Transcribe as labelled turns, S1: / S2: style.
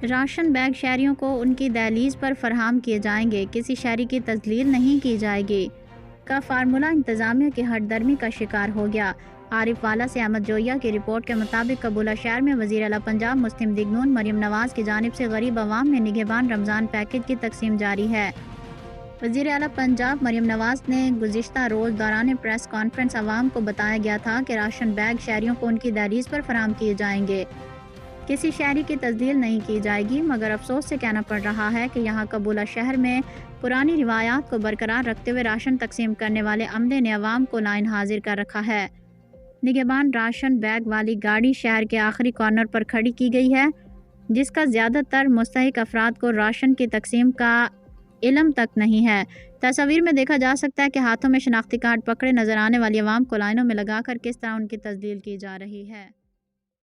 S1: Ration bag شہریوں کو ان کی دہلیز پر فراہم کیے جائیں گے، کسی شہری کی تذلیل نہیں کی جائے گی کا فارمولہ انتظامیہ کی ہٹ درمی کا شکار ہو گیا۔ عارف والا سے احمد جویہ کی رپورٹ کے مطابق قبولہ شہر میں وزیر اعلیٰ پنجاب مسلم لیگ نون مریم نواز کی جانب سے غریب عوام میں نگہبان رمضان پیکج کی تقسیم جاری ہے۔ وزیر اعلیٰ پنجاب مریم نواز نے گزشتہ روز دوران پریس کانفرنس عوام کو بتایا گیا تھا کہ راشن بیگ شہریوں کو ان کی دہلیز پر فراہم کیے جائیں گے، کسی شہری کی تذلیل نہیں کی جائے گی، مگر افسوس سے کہنا پڑ رہا ہے کہ یہاں قبولہ شہر میں پرانی روایات کو برقرار رکھتے ہوئے راشن تقسیم کرنے والے عملے نے عوام کو لائن حاضر کر رکھا ہے۔ نگہبان راشن بیگ والی گاڑی شہر کے آخری کارنر پر کھڑی کی گئی ہے، جس کا زیادہ تر مستحق افراد کو راشن کی تقسیم کا علم تک نہیں ہے۔ تصاویر میں دیکھا جا سکتا ہے کہ ہاتھوں میں شناختی کارڈ پکڑے نظر آنے والی عوام کو لائنوں میں لگا کر کس طرح ان کی تذلیل کی جا رہی ہے۔